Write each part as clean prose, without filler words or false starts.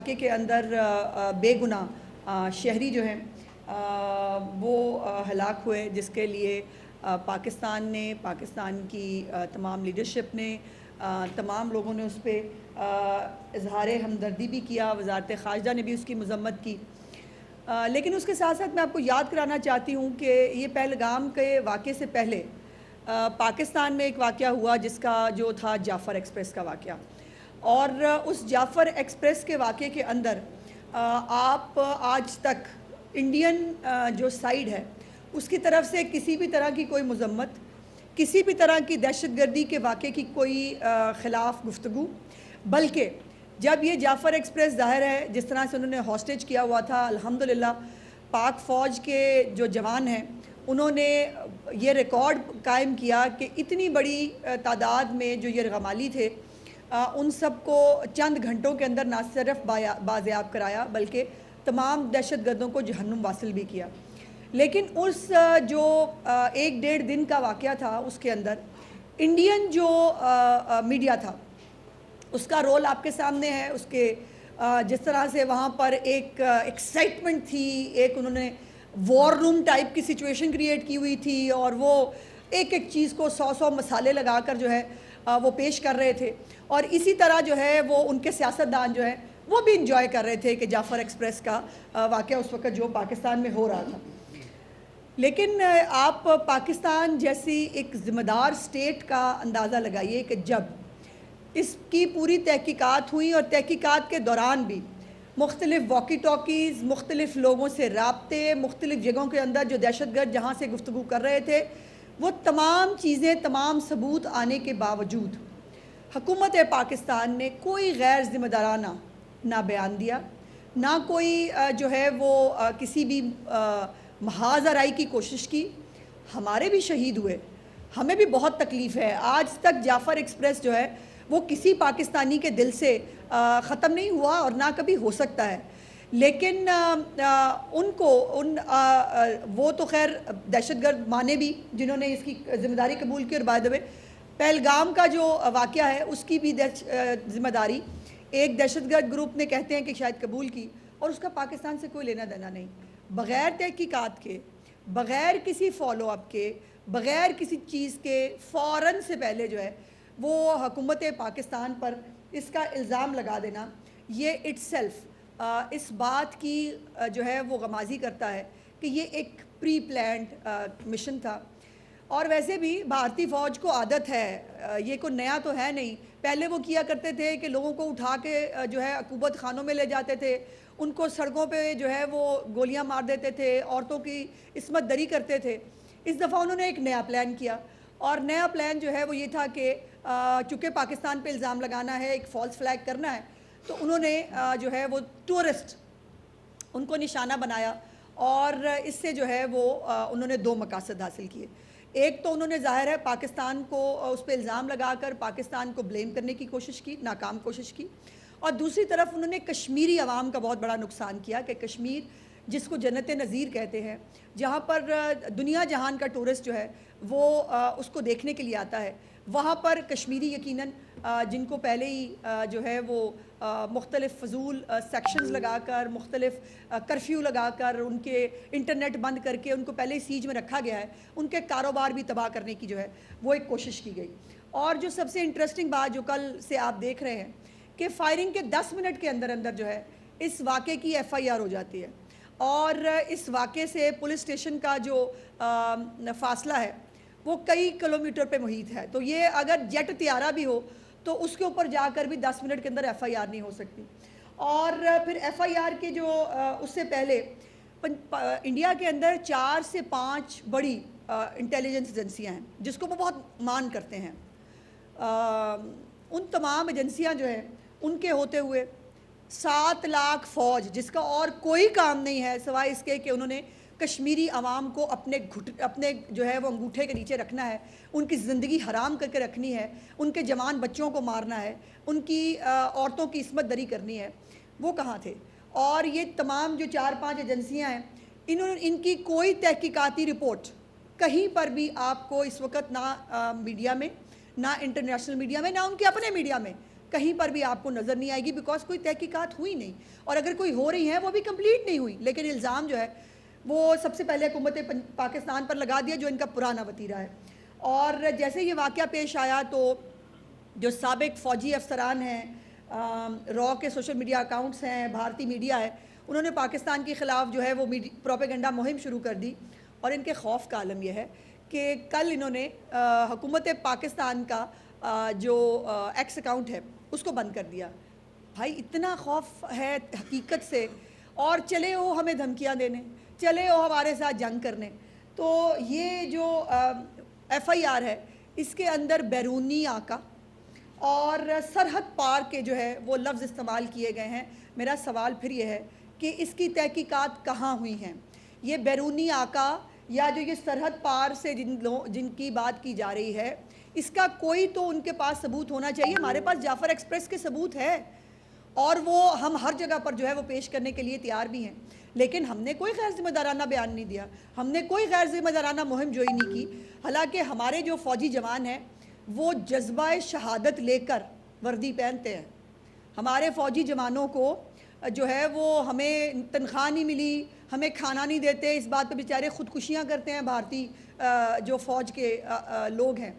کے اندر بےگناہ شہری جو ہیں وہ ہلاک ہوئے، جس کے لیے پاکستان نے، پاکستان کی تمام لیڈرشپ نے، تمام لوگوں نے اس پہ اظہار ہمدردی بھی کیا۔ وزارت خارجہ نے بھی اس کی مذمت کی، لیکن اس کے ساتھ ساتھ میں آپ کو یاد کرانا چاہتی ہوں کہ یہ پہلگام کے واقعے سے پہلے پاکستان میں ایک واقعہ ہوا جس کا جو تھا جعفر ایکسپریس کا واقعہ، اور اس جعفر ایکسپریس کے واقعے کے اندر آپ آج تک انڈین جو سائیڈ ہے اس کی طرف سے کسی بھی طرح کی کوئی مذمت، کسی بھی طرح کی دہشت گردی کے واقعے کی کوئی خلاف گفتگو، بلکہ جب یہ جعفر ایکسپریس ظاہر ہے جس طرح سے انہوں نے ہاسٹیج کیا ہوا تھا، الحمدللہ پاک فوج کے جو جوان ہیں انہوں نے یہ ریکارڈ قائم کیا کہ اتنی بڑی تعداد میں جو یرغمالی تھے ان سب کو چند گھنٹوں کے اندر نہ صرف بازیاب کرایا بلکہ تمام دہشت گردوں کو جہنم واصل بھی کیا۔ لیکن اس جو ایک ڈیڑھ دن کا واقعہ تھا اس کے اندر انڈین جو میڈیا تھا اس کا رول آپ کے سامنے ہے، اس کے جس طرح سے وہاں پر ایک ایکسائٹمنٹ تھی، ایک انہوں نے وار روم ٹائپ کی سچویشن کریٹ کی ہوئی تھی، اور وہ ایک ایک چیز کو 100 مسالے لگا کر جو ہے وہ پیش کر رہے تھے، اور اسی طرح جو ہے وہ ان کے سیاستدان جو ہیں وہ بھی انجوائے کر رہے تھے کہ جعفر ایکسپریس کا واقعہ اس وقت جو پاکستان میں ہو رہا تھا۔ لیکن آپ پاکستان جیسی ایک ذمہ دار سٹیٹ کا اندازہ لگائیے کہ جب اس کی پوری تحقیقات ہوئی اور تحقیقات کے دوران بھی مختلف واکی ٹاکیز، مختلف لوگوں سے رابطے، مختلف جگہوں کے اندر جو دہشت گرد جہاں سے گفتگو کر رہے تھے، وہ تمام چیزیں، تمام ثبوت آنے کے باوجود حکومت پاکستان نے کوئی غیر ذمہ دارانہ نہ بیان دیا، نہ کوئی جو ہے وہ کسی بھی محاذ آرائی کی کوشش کی۔ ہمارے بھی شہید ہوئے، ہمیں بھی بہت تکلیف ہے، آج تک جعفر ایکسپریس جو ہے وہ کسی پاکستانی کے دل سے ختم نہیں ہوا اور نہ کبھی ہو سکتا ہے، لیکن وہ تو خیر دہشت گرد مانے بھی جنہوں نے اس کی ذمہ داری قبول کی، اور بائی دا وے پہلگام کا جو واقعہ ہے اس کی بھی ذمہ داری ایک دہشت گرد گروپ نے کہتے ہیں کہ شاید قبول کی، اور اس کا پاکستان سے کوئی لینا دینا نہیں۔ بغیر تحقیقات کے، بغیر کسی فالو اپ کے، بغیر کسی چیز کے فوراً سے پہلے جو ہے وہ حکومت پاکستان پر اس کا الزام لگا دینا، یہ اٹ سیلف اس بات کی جو ہے وہ غمازی کرتا ہے کہ یہ ایک پری پلانڈ مشن تھا۔ اور ویسے بھی بھارتی فوج کو عادت ہے، یہ کوئی نیا تو ہے نہیں، پہلے وہ کیا کرتے تھے کہ لوگوں کو اٹھا کے جو ہے عقوبت خانوں میں لے جاتے تھے، ان کو سڑکوں پہ جو ہے وہ گولیاں مار دیتے تھے، عورتوں کی عصمت دری کرتے تھے۔ اس دفعہ انہوں نے ایک نیا پلان کیا، اور نیا پلان جو ہے وہ یہ تھا کہ چونکہ پاکستان پہ الزام لگانا ہے، ایک فالس فلیگ کرنا ہے، تو انہوں نے جو ہے وہ ٹورسٹ ان کو نشانہ بنایا، اور اس سے جو ہے وہ انہوں نے دو مقاصد حاصل کیے۔ ایک تو انہوں نے ظاہر ہے پاکستان کو اس پہ الزام لگا کر پاکستان کو بلیم کرنے کی کوشش کی، ناکام کوشش کی، اور دوسری طرف انہوں نے کشمیری عوام کا بہت بڑا نقصان کیا کہ کشمیر جس کو جنت نظیر کہتے ہیں، جہاں پر دنیا جہان کا ٹورسٹ جو ہے وہ اس کو دیکھنے کے لیے آتا ہے، وہاں پر کشمیری یقیناً جن کو پہلے ہی جو ہے وہ مختلف فضول سیکشنز لگا کر، مختلف کرفیو لگا کر، ان کے انٹرنیٹ بند کر کے ان کو پہلے ہی سیج میں رکھا گیا ہے، ان کے کاروبار بھی تباہ کرنے کی جو ہے وہ ایک کوشش کی گئی۔ اور جو سب سے انٹرسٹنگ بات جو کل سے آپ دیکھ رہے ہیں کہ فائرنگ کے 10 منٹ کے اندر اندر جو ہے اس واقعے کی FIR ہو جاتی ہے، اور اس واقعے سے پولیس اسٹیشن کا جو فاصلہ ہے وہ کئی کلومیٹر پہ محیط ہے، تو یہ اگر جیٹ طیارہ بھی ہو تو اس کے اوپر جا کر بھی 10 منٹ کے اندر FIR نہیں ہو سکتی۔ اور پھر FIR کے جو اس سے پہلے انڈیا کے اندر 4 سے 5 بڑی انٹیلیجنس ایجنسیاں ہیں جس کو وہ بہت مان کرتے ہیں، ان تمام ایجنسیاں جو ہیں ان کے ہوتے ہوئے 7 لاکھ فوج جس کا اور کوئی کام نہیں ہے سوائے اس کے کہ انہوں نے کشمیری عوام کو اپنے جو ہے وہ انگوٹھے کے نیچے رکھنا ہے، ان کی زندگی حرام کر کے رکھنی ہے، ان کے جوان بچوں کو مارنا ہے، ان کی عورتوں کی عصمت دری کرنی ہے، وہ کہاں تھے؟ اور یہ تمام جو 4-5 ایجنسیاں ہیں ان کی کوئی تحقیقاتی رپورٹ کہیں پر بھی آپ کو اس وقت نہ میڈیا میں، نہ انٹرنیشنل میڈیا میں، نہ ان کے اپنے میڈیا میں کہیں پر بھی آپ کو نظر نہیں آئے گی، بیکاز کوئی تحقیقات ہوئی نہیں، اور اگر کوئی ہو رہی ہیں وہ بھی کمپلیٹ نہیں ہوئی، لیکن الزام جو ہے وہ سب سے پہلے حکومت پاکستان پر لگا دیا جو ان کا پرانا وتیرہ ہے۔ اور جیسے یہ واقعہ پیش آیا تو جو سابق فوجی افسران ہیں، را کے سوشل میڈیا اکاؤنٹس ہیں، بھارتی میڈیا ہے، انہوں نے پاکستان کے خلاف جو ہے وہ پروپیگنڈا مہم شروع کر دی، اور ان کے خوف کا عالم یہ ہے کہ کل انہوں نے حکومت پاکستان کا جو ایکس اکاؤنٹ ہے اس کو بند کر دیا۔ بھائی اتنا خوف ہے حقیقت سے، اور چلے ہو ہمیں دھمکیاں دینے، چلے ہو ہمارے ساتھ جنگ کرنے۔ تو یہ جو ایف آئی آر ہے اس کے اندر بیرونی آقا اور سرحد پار کے جو ہے وہ لفظ استعمال کیے گئے ہیں۔ میرا سوال پھر یہ ہے کہ اس کی تحقیقات کہاں ہوئی ہیں؟ یہ بیرونی آقا یا جو یہ سرحد پار سے جن کی بات کی جا رہی ہے، اس کا کوئی تو ان کے پاس ثبوت ہونا چاہیے۔ ہمارے پاس جعفر ایکسپریس کے ثبوت ہے، اور وہ ہم ہر جگہ پر جو ہے وہ پیش کرنے کے لیے تیار بھی ہیں، لیکن ہم نے کوئی غیر ذمہ دارانہ بیان نہیں دیا، ہم نے کوئی غیر ذمہ دارانہ مہم جوئی نہیں کی۔ حالانکہ ہمارے جو فوجی جوان ہیں وہ جذبہ شہادت لے کر وردی پہنتے ہیں۔ ہمارے فوجی جوانوں کو جو ہے وہ ہمیں تنخواہ نہیں ملی، ہمیں کھانا نہیں دیتے، اس بات پہ بیچارے خودکشیاں کرتے ہیں بھارتی جو فوج کے لوگ ہیں۔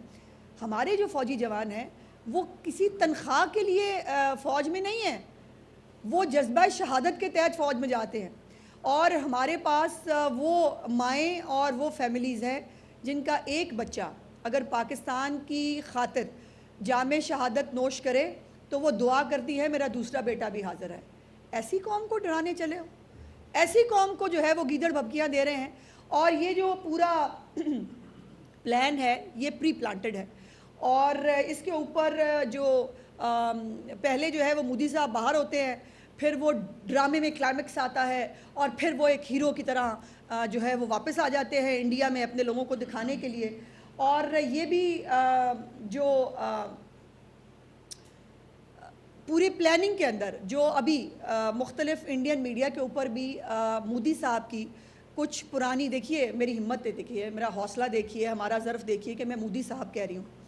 ہمارے جو فوجی جوان ہیں وہ کسی تنخواہ کے لیے فوج میں نہیں ہیں، وہ جذبہ شہادت کے تحت فوج میں جاتے ہیں۔ اور ہمارے پاس وہ مائیں اور وہ فیملیز ہیں جن کا ایک بچہ اگر پاکستان کی خاطر جام شہادت نوش کرے تو وہ دعا کرتی ہے میرا دوسرا بیٹا بھی حاضر ہے۔ ایسی قوم کو ڈرانے چلے ہو، ایسی قوم کو جو ہے وہ گیدڑ بھبکیاں دے رہے ہیں۔ اور یہ جو پورا پلان ہے یہ پری پلانٹڈ ہے، اور اس کے اوپر جو پہلے جو ہے وہ مودی صاحب باہر ہوتے ہیں، پھر وہ ڈرامے میں کلائمیکس آتا ہے، اور پھر وہ ایک ہیرو کی طرح جو ہے وہ واپس آ جاتے ہیں انڈیا میں اپنے لوگوں کو دکھانے کے لیے۔ اور یہ بھی جو پوری پلاننگ کے اندر جو ابھی مختلف انڈین میڈیا کے اوپر بھی مودی صاحب کی کچھ پرانی، دیکھیے میری ہمت دیکھیے، میرا حوصلہ دیکھیے، ہمارا ظرف دیکھیے کہ میں مودی صاحب کہہ رہی ہوں،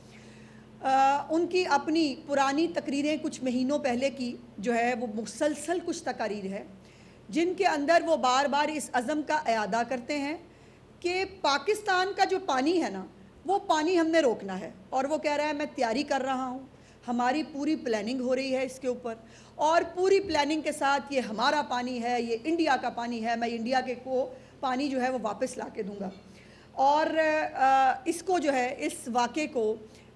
ان کی اپنی پرانی تقریریں کچھ مہینوں پہلے کی جو ہے وہ مسلسل کچھ تقاریر ہے جن کے اندر وہ بار بار اس عزم کا اعادہ کرتے ہیں کہ پاکستان کا جو پانی ہے نا وہ پانی ہم نے روکنا ہے، اور وہ کہہ رہا ہے میں تیاری کر رہا ہوں، ہماری پوری پلاننگ ہو رہی ہے اس کے اوپر، اور پوری پلاننگ کے ساتھ یہ ہمارا پانی ہے، یہ انڈیا کا پانی ہے، میں انڈیا کے کو پانی جو ہے وہ واپس لا کے دوں گا۔ اور اس کو جو ہے اس واقعے کو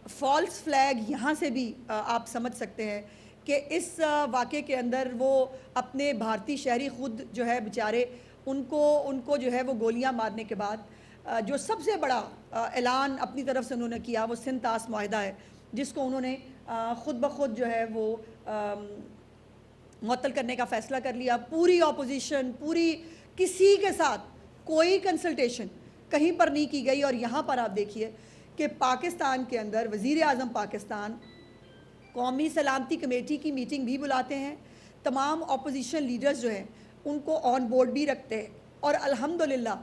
فالس فلیگ یہاں سے بھی آپ سمجھ سکتے ہیں کہ اس واقعے کے اندر وہ اپنے بھارتی شہری خود جو ہے بیچارے ان کو جو ہے وہ گولیاں مارنے کے بعد جو سب سے بڑا اعلان اپنی طرف سے انہوں نے کیا وہ سندھ طاس معاہدہ ہے، جس کو انہوں نے خود بخود جو ہے وہ معطل کرنے کا فیصلہ کر لیا۔ پوری اپوزیشن، پوری کسی کے ساتھ کوئی کنسلٹیشن کہیں پر نہیں کی گئی، اور یہاں پر آپ دیکھیے کہ پاکستان کے اندر وزیر اعظم پاکستان قومی سلامتی کمیٹی کی میٹنگ بھی بلاتے ہیں، تمام اپوزیشن لیڈرز جو ہیں ان کو آن بورڈ بھی رکھتے ہیں، اور الحمدللہ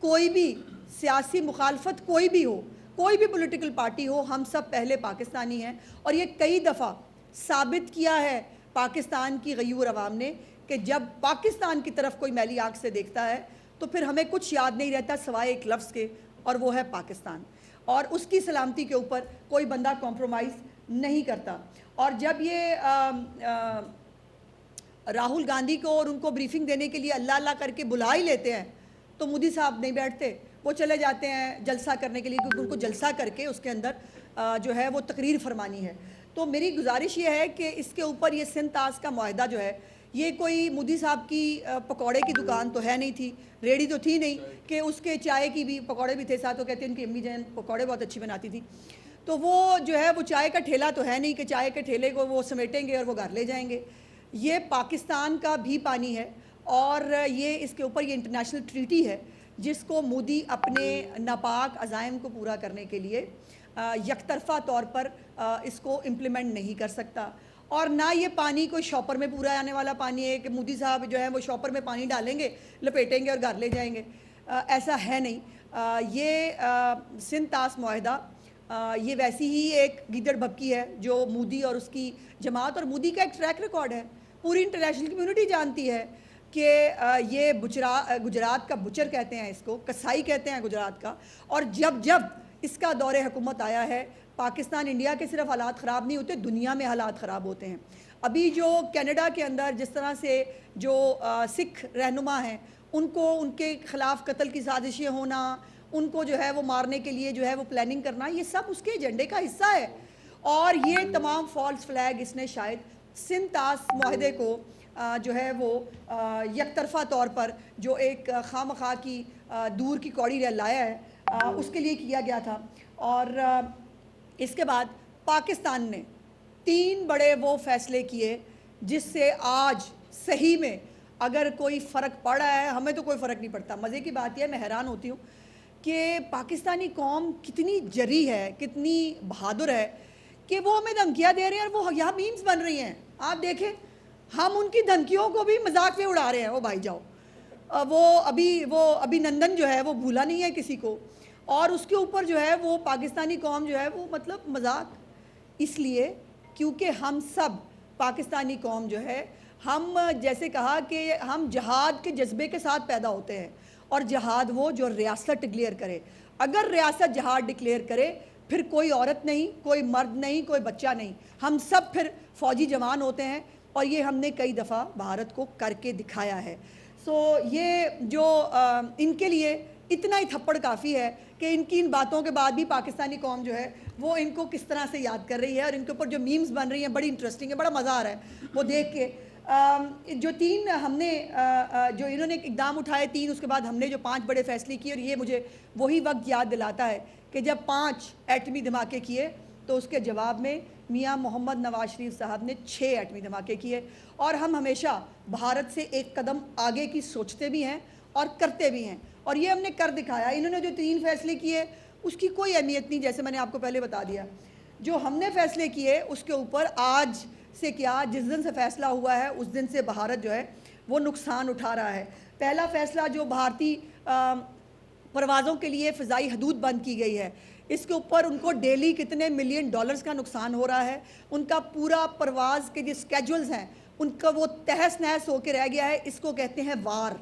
کوئی بھی سیاسی مخالفت کوئی بھی ہو، کوئی بھی پولیٹیکل پارٹی ہو، ہم سب پہلے پاکستانی ہیں۔ اور یہ کئی دفعہ ثابت کیا ہے پاکستان کی غیور عوام نے کہ جب پاکستان کی طرف کوئی میلی آنکھ سے دیکھتا ہے تو پھر ہمیں کچھ یاد نہیں رہتا سوائے ایک لفظ کے، اور وہ ہے پاکستان، اور اس کی سلامتی کے اوپر کوئی بندہ کمپرومائز نہیں کرتا۔ اور جب یہ راہل گاندھی کو اور ان کو بریفنگ دینے کے لیے اللہ اللہ کر کے بلا ہی لیتے ہیں تو مودی صاحب نہیں بیٹھتے، وہ چلے جاتے ہیں جلسہ کرنے کے لیے، کیونکہ ان کو جلسہ کر کے اس کے اندر جو ہے وہ تقریر فرمانی ہے۔ تو میری گزارش یہ ہے کہ اس کے اوپر یہ سندھ طاس کا معاہدہ جو ہے یہ کوئی مودی صاحب کی پکوڑے کی دکان تو ہے نہیں تھی، ریڈی تو تھی نہیں کہ اس کے چائے کی بھی پکوڑے بھی تھے ساتھ، وہ کہتے ہیں ان کی امی جان پکوڑے بہت اچھی بناتی تھی، تو وہ جو ہے وہ چائے کا ٹھیلا تو ہے نہیں کہ چائے کے ٹھیلے کو وہ سمیٹیں گے اور وہ گھر لے جائیں گے۔ یہ پاکستان کا بھی پانی ہے، اور یہ اس کے اوپر یہ انٹرنیشنل ٹریٹی ہے جس کو مودی اپنے ناپاک عزائم کو پورا کرنے کے لیے یک طرفہ طور پر اس کو امپلیمنٹ نہیں کر سکتا۔ اور نہ یہ پانی کوئی شاپر میں پورا آنے والا پانی ہے کہ مودی صاحب جو ہے وہ شاپر میں پانی ڈالیں گے، لپیٹیں گے اور گھر لے جائیں گے، ایسا ہے نہیں۔ یہ سندھ طاس معاہدہ یہ ویسی ہی ایک گیدڑ بھبکی ہے جو مودی اور اس کی جماعت، اور مودی کا ایک ٹریک ریکارڈ ہے، پوری انٹرنیشنل کمیونٹی جانتی ہے کہ یہ گجرات کا بچر کہتے ہیں، اس کو کسائی کہتے ہیں گجرات کا، اور جب اس کا دور حکومت آیا ہے، پاکستان انڈیا کے صرف حالات خراب نہیں ہوتے، دنیا میں حالات خراب ہوتے ہیں۔ ابھی جو کینیڈا کے اندر جس طرح سے جو سکھ رہنما ہیں ان کو ان کے خلاف قتل کی سازشیں ہونا، ان کو جو ہے وہ مارنے کے لیے جو ہے وہ پلاننگ کرنا، یہ سب اس کے ایجنڈے کا حصہ ہے، اور یہ تمام فالس فلیگ اس نے شاید سندھ طاس معاہدے کو جو ہے وہ یک طرفہ طور پر جو ایک خواہ مخواہ کی دور کی کوڑی لایا ہے اس کے لیے کیا گیا تھا۔ اور اس کے بعد پاکستان نے 3 بڑے وہ فیصلے کیے جس سے آج صحیح میں اگر کوئی فرق پڑ رہا ہے، ہمیں تو کوئی فرق نہیں پڑتا۔ مزے کی بات یہ ہے، میں حیران ہوتی ہوں کہ پاکستانی قوم کتنی جری ہے، کتنی بہادر ہے کہ وہ ہمیں دھمکیاں دے رہے ہیں، اور وہ یہاں میمز بن رہی ہیں۔ آپ دیکھیں، ہم ان کی دھمکیوں کو بھی مذاق میں اڑا رہے ہیں، وہ بھائی جاؤ، وہ ابھی نندن جو ہے وہ بھولا نہیں ہے کسی کو، اور اس کے اوپر جو ہے وہ پاکستانی قوم جو ہے وہ مطلب مذاق، اس لیے کیونکہ ہم سب پاکستانی قوم جو ہے، ہم جیسے کہا کہ ہم جہاد کے جذبے کے ساتھ پیدا ہوتے ہیں، اور جہاد وہ جو ریاست ڈکلیئر کرے۔ اگر ریاست جہاد ڈکلیئر کرے پھر کوئی عورت نہیں، کوئی مرد نہیں، کوئی بچہ نہیں، ہم سب پھر فوجی جوان ہوتے ہیں، اور یہ ہم نے کئی دفعہ بھارت کو کر کے دکھایا ہے۔ سو یہ جو ان کے لیے اتنا ہی تھپڑ کافی ہے کہ ان باتوں کے بعد بھی پاکستانی قوم جو ہے وہ ان کو کس طرح سے یاد کر رہی ہے، اور ان کے اوپر جو میمز بن رہی ہیں بڑی انٹرسٹنگ ہے، بڑا مزہ آ رہا ہے وہ دیکھ کے۔ جو 3 ہم نے جو انہوں نے اقدام اٹھائے 3، اس کے بعد ہم نے جو 5 بڑے فیصلے کیے، اور یہ مجھے وہی وقت یاد دلاتا ہے کہ جب 5 ایٹمی دھماکے کیے تو اس کے جواب میں میاں محمد نواز شریف صاحب نے 6 ایٹمی دھماکے کیے، اور ہم ہمیشہ بھارت سے ایک قدم آگے کی سوچتے بھی ہیں اور کرتے بھی ہیں، اور یہ ہم نے کر دکھایا۔ انہوں نے جو 3 فیصلے کیے اس کی کوئی اہمیت نہیں، جیسے میں نے آپ کو پہلے بتا دیا۔ جو ہم نے فیصلے کیے اس کے اوپر آج سے کیا، جس دن سے فیصلہ ہوا ہے اس دن سے بھارت جو ہے وہ نقصان اٹھا رہا ہے۔ پہلا فیصلہ جو بھارتی پروازوں کے لیے فضائی حدود بند کی گئی ہے، اس کے اوپر ان کو ڈیلی کتنے ملین ڈالرز کا نقصان ہو رہا ہے، ان کا پورا پرواز کے جو سکیجولز ہیں ان کا وہ تہس نہس ہو کے رہ گیا ہے۔ اس کو کہتے ہیں وار،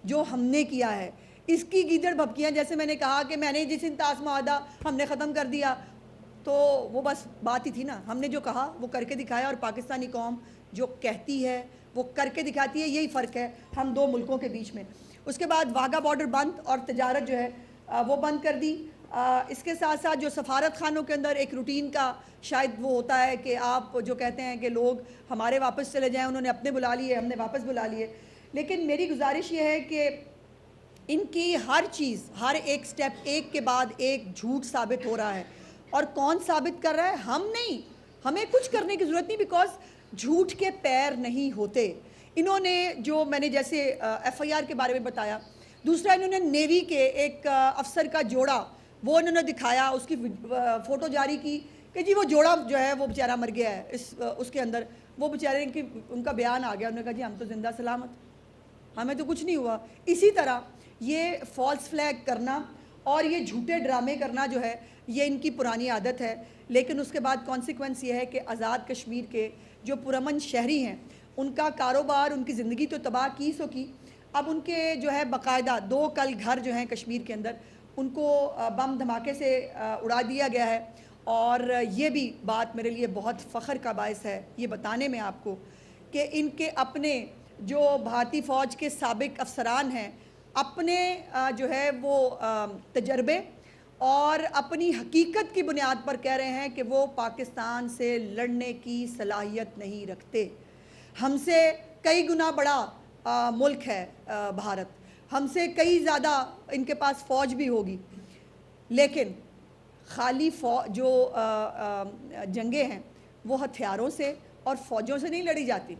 جو ہم نے کیا ہے۔ اس کی گیدڑ بھبکیاں، جیسے میں نے کہا کہ میں نے جس سندھ طاس معاہدہ ہم نے ختم کر دیا، تو وہ بس بات ہی تھی نا، ہم نے جو کہا وہ کر کے دکھایا، اور پاکستانی قوم جو کہتی ہے وہ کر کے دکھاتی ہے، یہی فرق ہے ہم 2 ملکوں کے بیچ میں۔ اس کے بعد واگا بارڈر بند، اور تجارت جو ہے وہ بند کر دی۔ اس کے ساتھ ساتھ جو سفارت خانوں کے اندر ایک روٹین کا شاید وہ ہوتا ہے کہ آپ جو کہتے ہیں کہ لوگ ہمارے واپس چلے جائیں، انہوں نے اپنے بلا لیے، ہم نے واپس بلا لیے، لیکن میری گزارش یہ ہے کہ ان کی ہر چیز، ہر ایک سٹیپ ایک کے بعد ایک جھوٹ ثابت ہو رہا ہے، اور کون ثابت کر رہا ہے؟ ہم نہیں، ہمیں کچھ کرنے کی ضرورت نہیں، بیکاز جھوٹ کے پیر نہیں ہوتے۔ انہوں نے جو میں نے جیسے ایف آئی آر کے بارے میں بتایا، دوسرا انہوں نے نیوی کے ایک افسر کا جوڑا وہ انہوں نے دکھایا، اس کی فوٹو جاری کی کہ جی وہ جوڑا جو ہے وہ بیچارہ مر گیا ہے اس کے اندر، وہ بیچارے ان کا بیان آ گیا، انہوں نے کہا جی ہم تو زندہ سلامت، ہمیں تو کچھ نہیں ہوا۔ اسی طرح یہ فالس فلیگ کرنا اور یہ جھوٹے ڈرامے کرنا جو ہے یہ ان کی پرانی عادت ہے، لیکن اس کے بعد کانسیکوینس یہ ہے کہ آزاد کشمیر کے جو پرامن شہری ہیں ان کا کاروبار، ان کی زندگی تو تباہ کی سو کی، اب ان کے جو ہے باقاعدہ 2 کل گھر جو ہیں کشمیر کے اندر ان کو بم دھماکے سے اڑا دیا گیا ہے۔ اور یہ بھی بات میرے لیے بہت فخر کا باعث ہے یہ بتانے میں آپ کو کہ ان کے اپنے جو بھارتی فوج کے سابق افسران ہیں، اپنے جو ہے وہ تجربے اور اپنی حقیقت کی بنیاد پر کہہ رہے ہیں کہ وہ پاکستان سے لڑنے کی صلاحیت نہیں رکھتے۔ ہم سے کئی گنا بڑا ملک ہے بھارت، ہم سے کئی زیادہ ان کے پاس فوج بھی ہوگی، لیکن خالی جو جنگیں ہیں وہ ہتھیاروں سے اور فوجوں سے نہیں لڑی جاتی،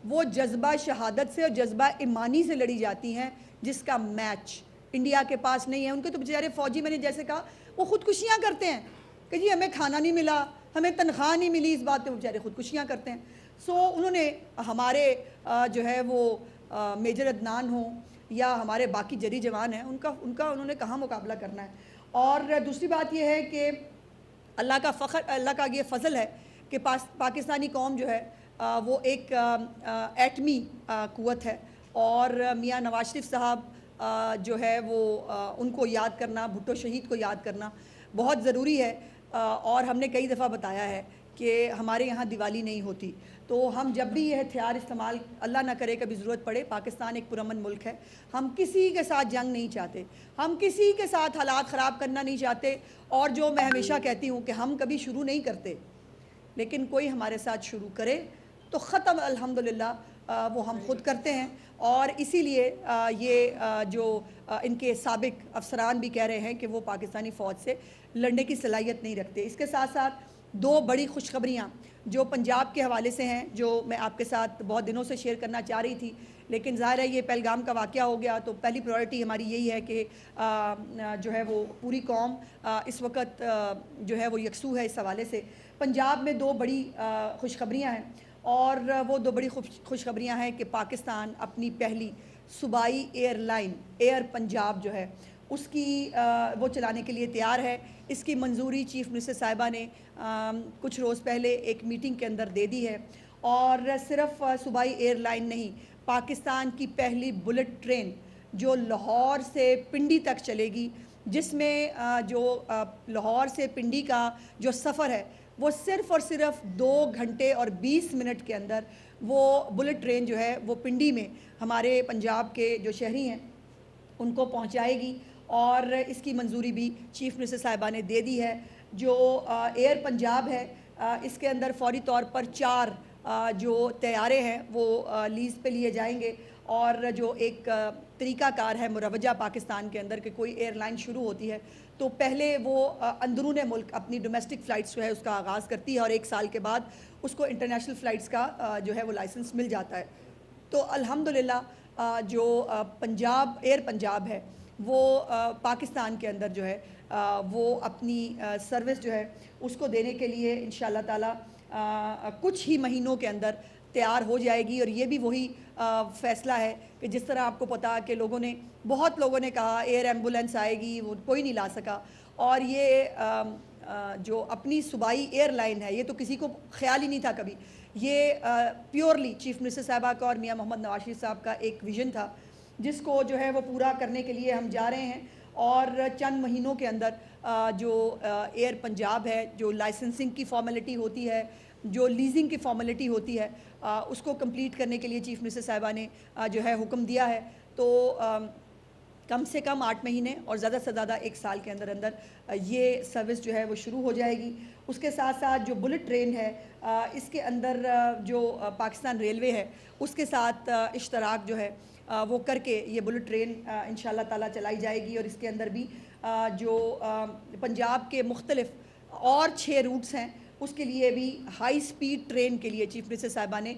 وہ جذبہ شہادت سے اور جذبہ ایمانی سے لڑی جاتی ہیں، جس کا میچ انڈیا کے پاس نہیں ہے۔ ان کے تو بیچارے فوجی، میں نے جیسے کہا، وہ خودکشیاں کرتے ہیں کہ جی ہمیں کھانا نہیں ملا، ہمیں تنخواہ نہیں ملی، اس بات پہ بیچارے خودکشیاں کرتے ہیں۔ سو انہوں نے ہمارے جو ہے وہ میجر عدنان ہوں یا ہمارے باقی جری جوان ہیں، ان کا انہوں نے کہاں مقابلہ کرنا ہے۔ اور دوسری بات یہ ہے کہ اللہ کا یہ فضل ہے کہ پاکستانی قوم جو ہے وہ ایک ایٹمی قوت ہے، اور میاں نواز شریف صاحب جو ہے وہ ان کو یاد کرنا، بھٹو شہید کو یاد کرنا بہت ضروری ہے۔ اور ہم نے کئی دفعہ بتایا ہے کہ ہمارے یہاں دیوالی نہیں ہوتی، تو ہم جب بھی یہ ہتھیار استعمال، اللہ نہ کرے کبھی ضرورت پڑے، پاکستان ایک پرامن ملک ہے، ہم کسی کے ساتھ جنگ نہیں چاہتے، ہم کسی کے ساتھ حالات خراب کرنا نہیں چاہتے، اور جو میں ہمیشہ کہتی ہوں کہ ہم کبھی شروع نہیں کرتے، لیکن کوئی ہمارے ساتھ شروع کرے تو ختم الحمدللہ وہ ہم خود کرتے ہیں۔ اور اسی لیے یہ جو ان کے سابق افسران بھی کہہ رہے ہیں کہ وہ پاکستانی فوج سے لڑنے کی صلاحیت نہیں رکھتے۔ اس کے ساتھ ساتھ دو بڑی خوشخبریاں جو پنجاب کے حوالے سے ہیں، جو میں آپ کے ساتھ بہت دنوں سے شیئر کرنا چاہ رہی تھی، لیکن ظاہر ہے یہ پہلگام کا واقعہ ہو گیا، تو پہلی پرائرٹی ہماری یہی ہے کہ جو ہے وہ پوری قوم اس وقت جو ہے وہ یکسو ہے اس حوالے سے۔ پنجاب میں دو بڑی خوشخبریاں ہیں، اور وہ دو بڑی خوشخبریاں ہیں کہ پاکستان اپنی پہلی صوبائی ایئر لائن ایئر پنجاب جو ہے اس کی وہ چلانے کے لیے تیار ہے۔ اس کی منظوری چیف منسٹر صاحبہ نے کچھ روز پہلے ایک میٹنگ کے اندر دے دی ہے، اور صرف صوبائی ایئر لائن نہیں، پاکستان کی پہلی بلٹ ٹرین جو لاہور سے پنڈی تک چلے گی، جس میں جو لاہور سے پنڈی کا جو سفر ہے وہ صرف اور صرف 2 گھنٹے اور 20 منٹ کے اندر وہ بلٹ ٹرین جو ہے وہ پنڈی میں ہمارے پنجاب کے جو شہری ہیں ان کو پہنچائے گی، اور اس کی منظوری بھی چیف منسٹر صاحبہ نے دے دی ہے۔ جو ایئر پنجاب ہے اس کے اندر فوری طور پر 4 جو طیارے ہیں وہ لیز پہ لیے جائیں گے، اور جو ایک طریقہ کار ہے مروجہ پاکستان کے اندر کہ کوئی ایئر لائن شروع ہوتی ہے تو پہلے وہ اندرون ملک اپنی ڈومیسٹک فلائٹس جو ہے اس کا آغاز کرتی ہے، اور 1 سال کے بعد اس کو انٹرنیشنل فلائٹس کا جو ہے وہ لائسنس مل جاتا ہے۔ تو الحمدللہ جو پنجاب ایئر پنجاب ہے وہ پاکستان کے اندر جو ہے وہ اپنی سروس جو ہے اس کو دینے کے لیے انشاءاللہ تعالی کچھ ہی مہینوں کے اندر تیار ہو جائے گی۔ اور یہ بھی وہی فیصلہ ہے کہ جس طرح آپ کو پتا کہ بہت لوگوں نے کہا ایئر ایمبولنس آئے گی، وہ کوئی نہیں لا سکا، اور یہ جو اپنی صوبائی ایئر لائن ہے یہ تو کسی کو خیال ہی نہیں تھا کبھی، یہ پیورلی چیف منسٹر صاحبہ کا اور میاں محمد نواز شریف صاحب کا ایک ویژن تھا، جس کو جو ہے وہ پورا کرنے کے لیے ہم جا رہے ہیں۔ اور چند مہینوں کے اندر جو ایئر پنجاب ہے، جو لائسنسنگ کی فارمیلٹی ہوتی ہے، جو لیزنگ کی فارمیلٹی ہوتی ہے، اس کو کمپلیٹ کرنے کے لیے چیف منسٹر صاحبہ نے جو ہے حکم دیا ہے۔ تو کم سے کم 8 مہینے اور زیادہ سے زیادہ 1 سال کے اندر یہ سروس جو ہے وہ شروع ہو جائے گی۔ اس کے ساتھ ساتھ جو بلٹ ٹرین ہے اس کے اندر جو پاکستان ریلوے ہے اس کے ساتھ اشتراک جو ہے وہ کر کے یہ بلٹ ٹرین انشاءاللہ تعالی چلائی جائے گی، اور اس کے اندر بھی جو پنجاب کے مختلف اور 6 روٹس ہیں اس کے لیے بھی ہائی سپیڈ ٹرین کے لیے چیف منسٹر صاحبہ نے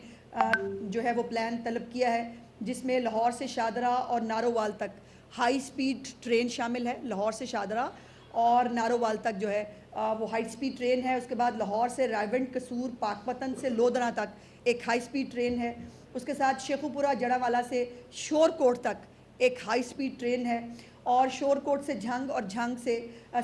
جو ہے وہ پلان طلب کیا ہے، جس میں لاہور سے شادرہ اور نارووال تک ہائی سپیڈ ٹرین شامل ہے۔ لاہور سے شادرہ اور نارووال تک جو ہے وہ ہائی سپیڈ ٹرین ہے۔ اس کے بعد لاہور سے رائیونڈ قصور پاکپتن سے لودھنا تک ایک ہائی سپیڈ ٹرین ہے۔ اس کے ساتھ شیخوپورہ جڑاوالا سے شور کوٹ تک ایک ہائی سپیڈ ٹرین ہے، اور شور کوٹ سے جھنگ اور جھنگ سے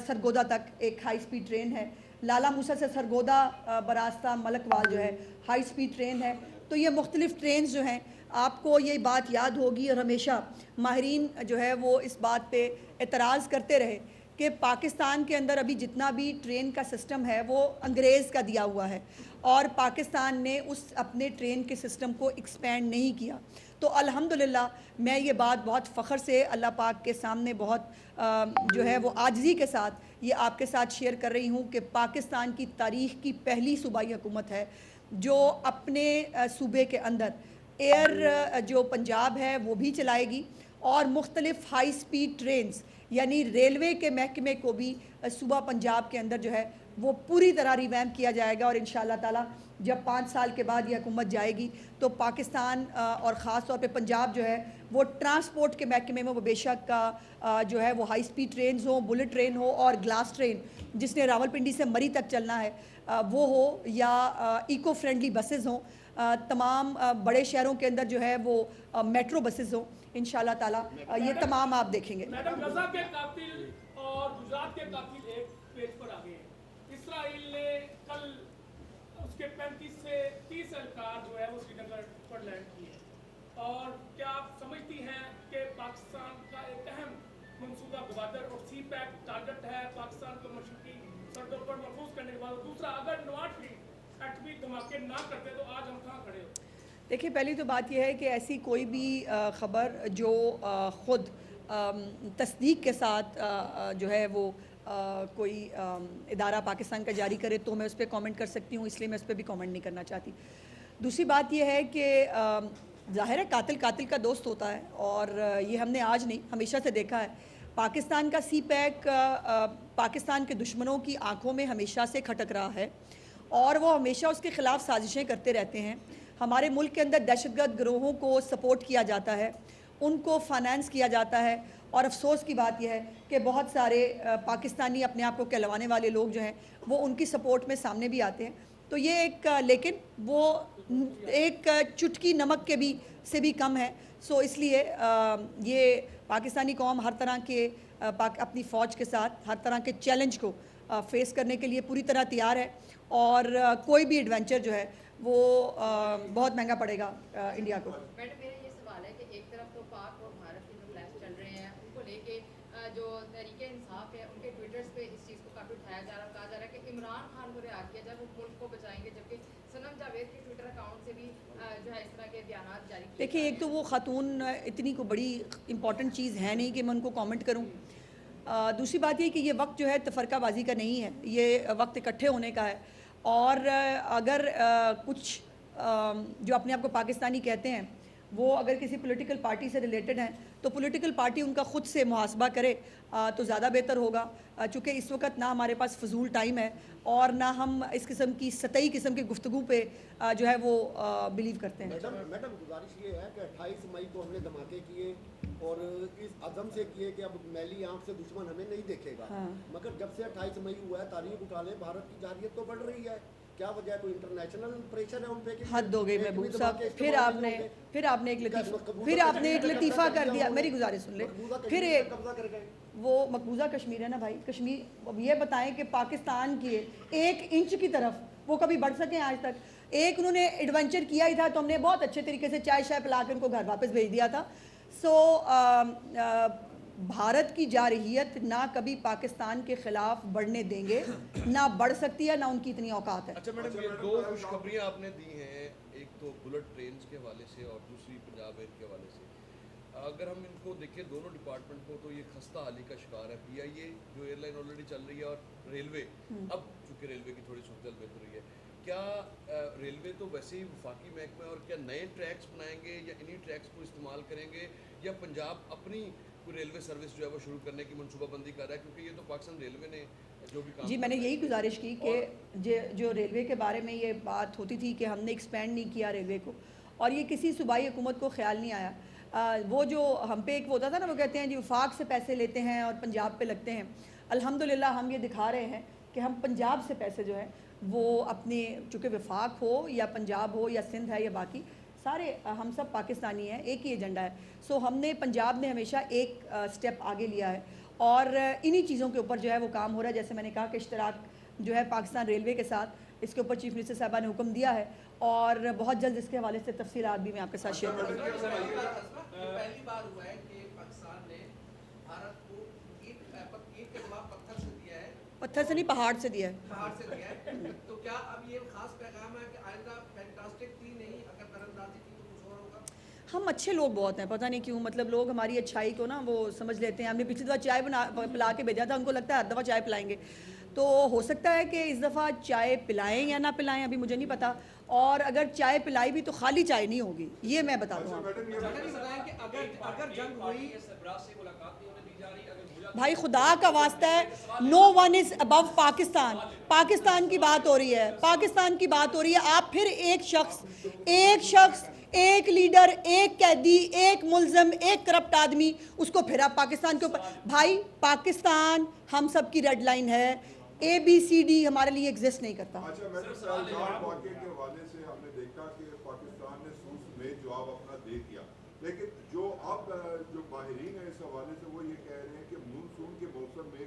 سرگودا تک ایک ہائی سپیڈ ٹرین ہے۔ لالا موسیٰ سے سرگودا براستہ ملک وال جو ہے ہائی سپیڈ ٹرین ہے۔ تو یہ مختلف ٹرینز جو ہیں، آپ کو یہ بات یاد ہوگی، اور ہمیشہ ماہرین جو ہے وہ اس بات پہ اعتراض کرتے رہے کہ پاکستان کے اندر ابھی جتنا بھی ٹرین کا سسٹم ہے وہ انگریز کا دیا ہوا ہے، اور پاکستان نے اس اپنے ٹرین کے سسٹم کو ایکسپینڈ نہیں کیا۔ تو الحمدللہ میں یہ بات بہت فخر سے اللہ پاک کے سامنے بہت جو ہے وہ عاجزی کے ساتھ یہ آپ کے ساتھ شیئر کر رہی ہوں کہ پاکستان کی تاریخ کی پہلی صوبائی حکومت ہے جو اپنے صوبے کے اندر ایئر جو پنجاب ہے وہ بھی چلائے گی، اور مختلف ہائی سپیڈ ٹرینز یعنی ریلوے کے محکمے کو بھی صوبہ پنجاب کے اندر جو ہے وہ پوری طرح ریویمپ کیا جائے گا۔ اور انشاءاللہ تعالی جب 5 سال کے بعد یہ حکومت جائے گی تو پاکستان اور خاص طور پہ پنجاب جو ہے وہ ٹرانسپورٹ کے محکمے میں وہ بے شک جو ہے وہ ہائی سپیڈ ٹرینز ہوں، بلٹ ٹرین ہو اور گلاس ٹرین جس نے راولپنڈی سے مری تک چلنا ہے وہ ہو، یا ایکو فرینڈلی بسز ہوں، تمام بڑے شہروں کے اندر جو ہے وہ میٹرو بسز ہوں، انشاءاللہ تعالی یہ تمام آپ دیکھیں گے۔ میڈم غزہ کے قاتل اور گجرات کے قاتل ایک پیج پر آ گئے ہیں، اس اسرائیل نے کل اس کے 35 سے 30 اہلکار جو ہے وہ سری نگر پر لینڈ کیے، اور کیا آپ سمجھتی ہیں کہ پاکستان کا ایک اہم منصوبہ گوادر اور سی پیک ٹارگٹ ہے پاکستان کو مشرقی سرحدوں پر محفوظ کرنے کے بعد؟ دوسرا، اگر نواز شریف ایٹمی دھماکے نہ کرتے تو آج ہم کہاں کھڑے ہوتے؟ دیکھیے، پہلی تو بات یہ ہے کہ ایسی کوئی بھی خبر جو خود تصدیق کے ساتھ جو ہے وہ کوئی ادارہ پاکستان کا جاری کرے تو میں اس پہ کامنٹ کر سکتی ہوں، اس لیے میں اس پہ بھی کامنٹ نہیں کرنا چاہتی۔ دوسری بات یہ ہے کہ ظاہر ہے قاتل قاتل کا دوست ہوتا ہے، اور یہ ہم نے آج نہیں ہمیشہ سے دیکھا ہے۔ پاکستان کا سی پیک پاکستان کے دشمنوں کی آنکھوں میں ہمیشہ سے کھٹک رہا ہے، اور وہ ہمیشہ اس کے خلاف سازشیں کرتے رہتے ہیں۔ ہمارے ملک کے اندر دہشت گرد گروہوں کو سپورٹ کیا جاتا ہے، ان کو فائنانس کیا جاتا ہے، اور افسوس کی بات یہ ہے کہ بہت سارے پاکستانی اپنے آپ کو کہلوانے والے لوگ جو ہیں وہ ان کی سپورٹ میں سامنے بھی آتے ہیں۔ تو یہ ایک لیکن وہ ایک چٹکی نمک کے سے بھی کم ہے۔ سو اس لیے یہ پاکستانی قوم ہر طرح کے اپنی فوج کے ساتھ ہر طرح کے چیلنج کو فیس کرنے کے لیے پوری طرح تیار ہے، اور کوئی بھی ایڈونچر جو ہے وہ بہت مہنگا پڑے گا انڈیا کو۔ میڈم، میرا یہ سوال ہے کہ ایک طرف تو پاک اور بھارت کے جو کلیش چل رہے ہیں ان کو لے کے جو تحریک انصاف ہے ان کے ٹویٹرز پہ اس چیز کو کافی اٹھایا جا رہا ہے، کہا جا رہا ہے کہ عمران خان کو رہا کیا جائے، وہ ملک کو بچائیں گے، جبکہ صنم جاوید کے ٹویٹر اکاؤنٹ سے بھی جو ہے اس طرح کے بیانات جاری کیے۔ دیکھیے، ایک تو وہ خاتون اتنی کو بڑی امپورٹنٹ چیز ہے نہیں کہ میں ان کو کامنٹ کروں۔ دوسری بات یہ کہ یہ وقت جو ہے تفرقہ بازی کا نہیں ہے، یہ وقت اکٹھے ہونے کا ہے، اور اگر کچھ جو اپنے آپ کو پاکستانی کہتے ہیں وہ اگر کسی پولیٹیکل پارٹی سے ریلیٹڈ ہیں تو پولیٹیکل پارٹی ان کا خود سے محاسبہ کرے تو زیادہ بہتر ہوگا، چونکہ اس وقت نہ ہمارے پاس فضول ٹائم ہے اور نہ ہم اس قسم کی سطحی قسم کی گفتگو پہ جو ہے وہ بلیو کرتے ہیں۔ میڈم گزارش یہ ہے کہ 28 مئی کو ہم نے دھماکے کیے اور اس عزم سے کیے کہ اب میلی آنکھ سے دشمن ہمیں نہیں دیکھے گا، مگر جب سے 28 مئی ہوا ہے تاریخ اٹھا لیں، بھارت کی جارحیت تو بڑھ رہی ہے، کیا وجہ ہے؟ کوئی انٹرنیشنل پریشر ہے ان پہ؟ حد ہو گئی محبوب صاحب، پھر آپ نے ایک لطیفہ کر دیا، میری گزارش سن لیں۔ پھر وہ مقبوضہ کشمیر ہے نا بھائی، کشمیر یہ بتائیں کہ پاکستان کی 1 انچ کی طرف وہ کبھی بڑھ سکیں آج تک؟ ایک انہوں نے ایڈونچر کیا ہی تھا تو ہم نے بہت اچھے طریقے سے چائے شائے پلا کے ان کو گھر واپس بھیج دیا تھا۔ سو بھارت کی جارحیت نہ کبھی پاکستان کے خلاف بڑھنے دیں گے، نہ بڑھ سکتی ہے، نہ ان کی اتنی اوقات ہے۔ اچھا میڈم، یہ 2 خوشخبریاں آپ نے دی ہیں، ایک تو بلٹ ٹرینز کے حوالے سے اور دوسری پنجاب ایئر کے حوالے سے۔ اگر ہم ان کو دیکھیں دونوں ڈپارٹمنٹ کو تو یہ خستہ حالی کا شکار ہے۔ پی آئی اے جو ایئر لائن آلریڈی چل رہی ہے، اور ریلوے اب چونکہ ریلوے کی تھوڑی صورتحال بہتر ہوئی ہے، کیا ریلوے تو ویسے ہی وفاقی محکمہ ہے، اور کیا نئے ٹریکس بنائیں گے یا انہی ٹریکس کو استعمال کریں گے، یا پنجاب اپنی کوئی ریلوے سروس جو ہے وہ شروع کرنے کی منصوبہ بندی کر رہا ہے؟ کیونکہ یہ تو پاکستان ریلوے نے جو بھی کام، جی میں نے یہی گزارش کی کہ جو ریلوے کے بارے میں یہ بات ہوتی تھی کہ ہم نے ایکسپینڈ نہیں کیا ریلوے کو، اور یہ کسی صوبائی حکومت کو خیال نہیں آیا۔ وہ جو ہم پہ ایک ہوتا تھا نا، وہ کہتے ہیں جی وفاق سے پیسے لیتے ہیں اور پنجاب پہ لگتے ہیں۔ الحمدللہ ہم یہ دکھا رہے ہیں کہ ہم پنجاب سے پیسے جو ہیں وہ اپنے، چونکہ وفاق ہو یا پنجاب ہو یا سندھ ہے یا باقی سارے ہم سب پاکستانی ہیں، ایک ہی ایجنڈا ہے۔ سو ہم نے پنجاب نے ہمیشہ ایک سٹیپ آگے لیا ہے، اور انہی چیزوں کے اوپر جو ہے وہ کام ہو رہا ہے۔ جیسے میں نے کہا کہ اشتراک جو ہے پاکستان ریلوے کے ساتھ، اس کے اوپر چیف منسٹر صاحبہ نے حکم دیا ہے، اور بہت جلد اس کے حوالے سے تفصیلات بھی میں آپ کے ساتھ شیئر کروں گی۔ پہلی بار ہوا ہے کہ پاکستان نے بھارت کو اینٹ کے جواب پتھر سے دیا ہے، پتھر سے نہیں پہاڑ سے دیا ہے، پہاڑ سے دیا ہے۔ تو کیا اب یہ خاص پیغام ہے کہ آئندہ فینٹاسٹک تھی نہیں، اگر ترندازی کی تو کچھ اور ہوگا؟ ہم اچھے لوگ بہت ہیں، پتہ نہیں کیوں، مطلب لوگ ہماری اچھائی کو نا وہ سمجھ لیتے ہیں۔ ہم نے پچھلی دفعہ چائے پلا کے بھیجا تھا، ان کو لگتا ہے ہر دفعہ چائے پلائیں گے، تو ہو سکتا ہے کہ اس دفعہ چائے پلائیں یا نہ پلائیں، ابھی مجھے نہیں پتا، اور اگر چائے پلائی بھی تو خالی چائے نہیں ہوگی، یہ میں بتا دوں آپ کو۔ اگر جنگ ہوئی، بھائی خدا کا واسطہ ہے، نو ون از ابو پاکستان، پاکستان کی بات ہو رہی ہے، پاکستان کی بات ہو رہی ہے۔ آپ پھر ایک شخص ایک لیڈر، ایک قیدی، ایک ملزم، ایک کرپٹ آدمی، اس کو پھر آپ پاکستان کے اوپر، بھائی پاکستان ہم سب کی ریڈ لائن ہے، ABCD ہمارے لیے ایگزسٹ نہیں کرتا۔ اچھا میڈم، پہلگام واقعے کے حوالے سے ہم نے دیکھا کہ پاکستان نے سوز میں جواب اپنا دے دیا، لیکن جو اب جو ماہرین ہیں اس حوالے سے وہ یہ کہہ رہے ہیں کہ مونسون کے موسم میں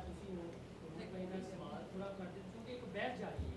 ਤੁਸੀਂ ਉਹ ਪਹਿਲਾਂ ਸਵਾਲ ਥੋੜਾ ਕਰਦੇ ਕਿਉਂਕਿ ਇੱਕ ਬਹਿਸ ਜਾ ਰਹੀ ਹੈ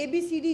ABCD